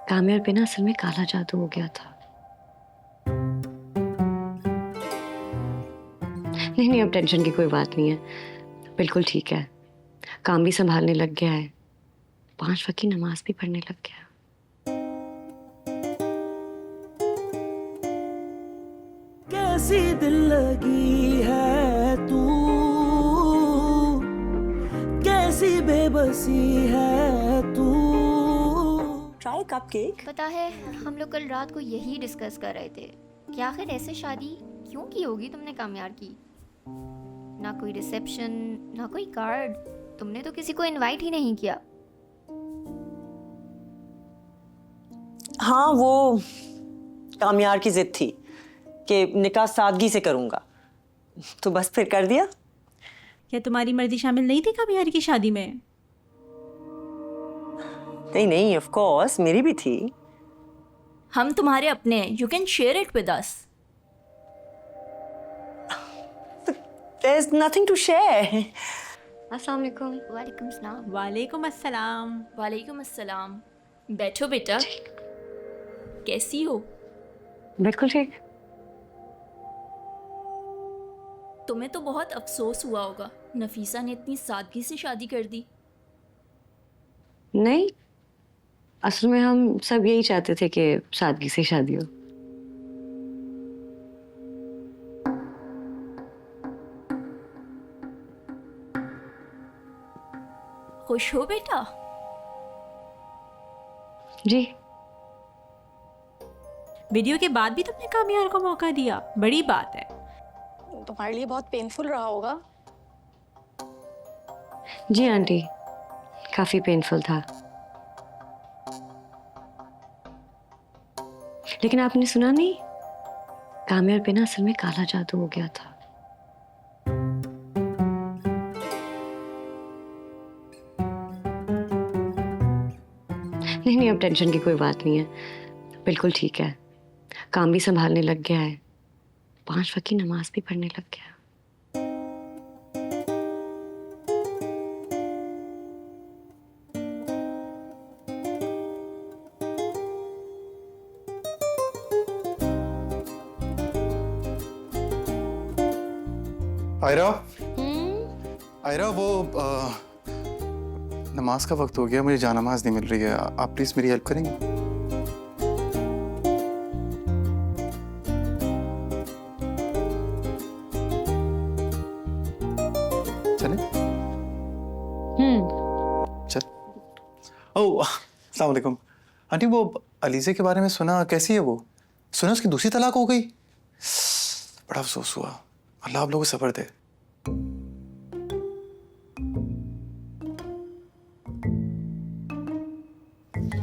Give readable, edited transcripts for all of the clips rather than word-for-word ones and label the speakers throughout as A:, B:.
A: काम्यार पे ना असल में काला जादू हो गया था। नहीं नहीं, अब टेंशन की कोई बात नहीं है, बिल्कुल ठीक है। काम भी संभालने लग गया है, 5 वक्त की नमाज भी पढ़ने लग गया।
B: कैसी दिल लगी है तू, कैसी बेबसी है तू।
C: Try cupcake.
D: पता है हम लोग कल रात को यही डिस्कस कर रहे थे कि आखिर ऐसे शादी क्यों की होगी तुमने कामयार की। ना कोई रिसेप्शन, ना कोई कार्ड, तुमने तो किसी को इनवाइट ही नहीं किया।
C: हाँ, वो कामयार की जिद थी कि निकाह सादगी से करूंगा, तो बस फिर कर दिया।
E: क्या तुम्हारी मर्जी शामिल नहीं थी कामयार की शादी में?
C: नहीं नहीं, ऑफ कोर्स मेरी भी थी।
F: हम तुम्हारे अपने हैं, you can share it with us.
C: There's nothing to share.
A: अस्सलाम वालेकुम।
D: वालेकुम सलाम।
E: वालेकुम अस्सलाम।
F: वालेकुम अस्सलाम। बैठो बेटा, कैसी हो?
A: बिल्कुल ठीक।
F: तुम्हें तो बहुत अफसोस हुआ होगा, नफीसा ने इतनी सादगी से शादी कर दी।
A: नहीं, असल में हम सब यही चाहते थे कि सादगी से शादी हो।
F: खुश हो बेटा?
A: जी।
E: वीडियो के बाद भी तुमने कामयार को मौका दिया, बड़ी बात है।
G: तुम्हारे लिए बहुत पेनफुल रहा होगा।
A: जी आंटी, काफी पेनफुल था, लेकिन आपने सुना नहीं, काम्यार पे ना असल में काला जादू हो गया था। नहीं नहीं, अब टेंशन की कोई बात नहीं है, बिल्कुल ठीक है। काम भी संभालने लग गया है, 5 वक्त की नमाज भी पढ़ने लग गया।
H: आयरा, आयरा, वो नमाज का वक्त हो गया, मुझे जानमाज नहीं मिल रही है, आप प्लीज मेरी हेल्प करेंगे? चले? चल। ओह, अस्सलाम वालेकुम आंटी। वो अलीज़े के बारे में सुना, कैसी है वो? सुना उसकी दूसरी तलाक हो गई। बड़ा अफसोस हुआ। अल्लाह आप लोगों को सब्र दे।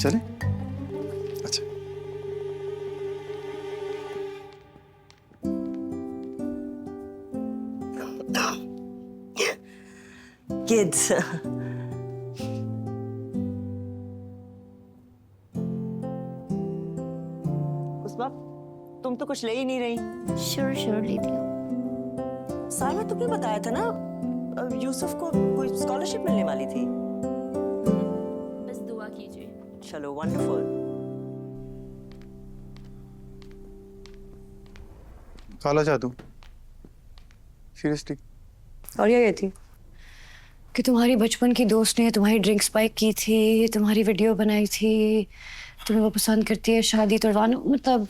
H: चले? अच्छा।
C: Kids. उस्मा, तुम तो कुछ ले ही नहीं रही।
D: श्योर लेती हूँ।
C: सारा तुमने बताया था ना, यूसुफ को कोई स्कॉलरशिप मिलने वाली थी।
F: बस दुआ कीजिए।
C: चलो, वंडरफुल।
H: काला जादू, सीरियसली?
A: और ये थी कि तुम्हारी बचपन की दोस्त ने तुम्हारी ड्रिंक स्पाइक की थी, तुम्हारी वीडियो बनाई थी, तुम्हें वो पसंद करती है, शादी तुड़वाना, मतलब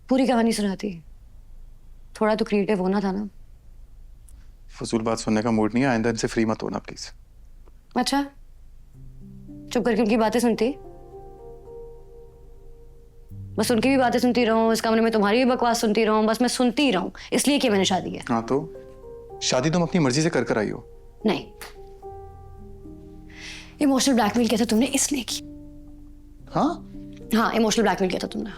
A: पूरी कहानी सुनाती। थोड़ा तो क्रिएटिव होना था ना।
H: फजूल बात सुनने का मूड नहीं है, आइंदा इनसे फ्री मत होना प्लीज।
A: अच्छा, चुप करके उनकी बातें सुनती, बस उनकी भी बातें सुनती रहूं, इस कमरे में तुम्हारी भी बकवास सुनती रहूं, बस मैं सुनती रहूं, इसलिए कि मैंने शादी है।
H: हाँ, तो शादी तुम अपनी मर्जी से कर आई हो।
A: नहीं, इमोशनल ब्लैकमेल किया था तुमने, इसलिए की।
H: हाँ,
A: हाँ, इमोशनल ब्लैकमेल किया था तुमने।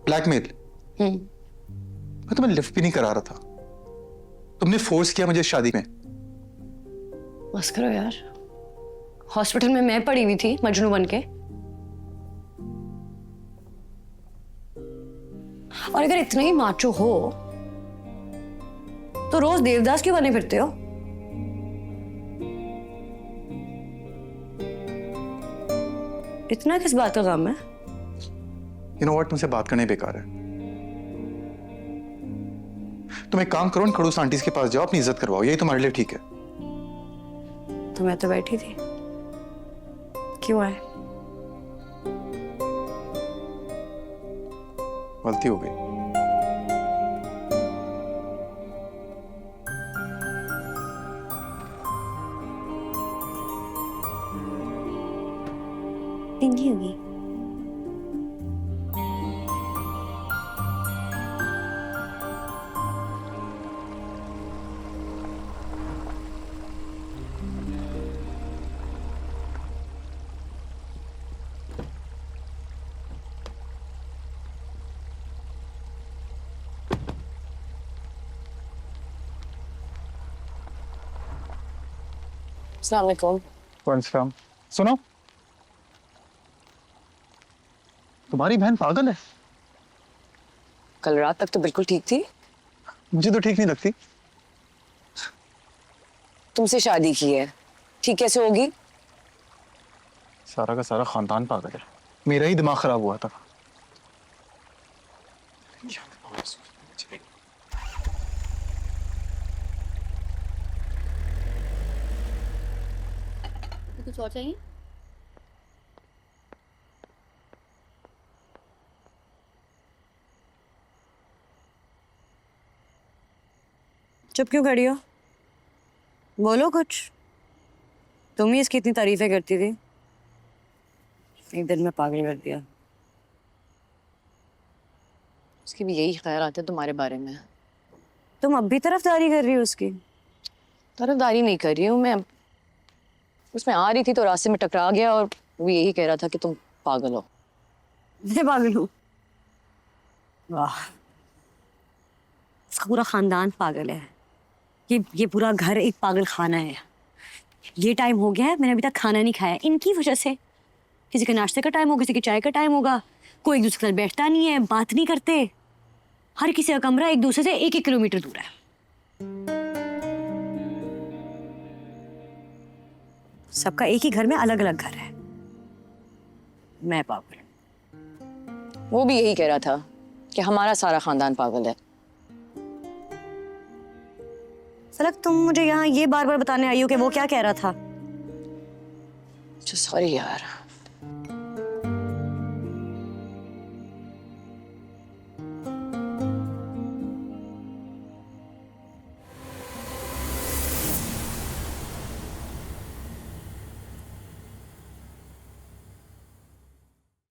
H: ब्लैकमेल? मैं तुम्हें लिफ्ट भी नहीं करा रहा था, तुमने फोर्स किया मुझे शादी में।
A: बस करो यार, हॉस्पिटल में मैं पड़ी हुई थी मजनू बन के, और अगर इतना ही माचो हो तो रोज देवदास क्यों बने फिरते हो? इतना किस बात का गम है?
H: यू नो व्हाट, तुमसे बात करना ही बेकार है। तुम एक काम करो, खड़ूस आंटीज के पास जाओ, अपनी इज्जत करवाओ, यही तुम्हारे लिए ठीक है।
A: तो मैं तो बैठी थी, क्यों आए?
H: गलती हो गई।
A: नहीं होगी। अस्सलाम वालेकुम।
H: वालेकुम। सुनो, तुम्हारी बहन पागल है।
A: कल रात तक तो बिल्कुल ठीक थी।
H: मुझे तो ठीक नहीं लगती।
A: तुमसे शादी की है, ठीक कैसे होगी?
H: सारा का सारा खानदान पागल है, मेरा ही दिमाग खराब हुआ था।
G: कुछ और चाहिए?
A: चुप क्यों खड़ी हो? बोलो कुछ। तुम ही इसकी इतनी तारीफें करती थी, एक दिन में पागल कर दिया।
G: उसकी भी यही ख्यालात है तुम्हारे बारे में।
A: तुम अब भी तरफदारी कर रही हो उसकी?
G: तरफदारी नहीं कर रही हूँ मैं, उसमें आ रही थी तो रास्ते में टकरा गया और वो यही कह रहा था कि तुम पागल हो।
A: मैं पागल हूँ? वाह, इसका पूरा खानदान पागल है। ये पूरा घर एक पागल खाना है। ये टाइम हो गया है, मैंने अभी तक खाना नहीं खाया इनकी वजह से। किसी का नाश्ते का टाइम होगा, किसी की चाय का टाइम होगा, कोई एक दूसरे के साथ बैठता नहीं है, बात नहीं करते। हर किसी का कमरा एक दूसरे से 1-1 किलोमीटर दूर है। सबका एक ही घर में अलग अलग घर है। मैं पागल।
G: वो भी यही कह रहा था कि हमारा सारा खानदान पागल है।
A: सलक, तुम मुझे यहाँ ये बार बार बताने आई हो कि वो क्या कह रहा था?
G: सॉरी यार।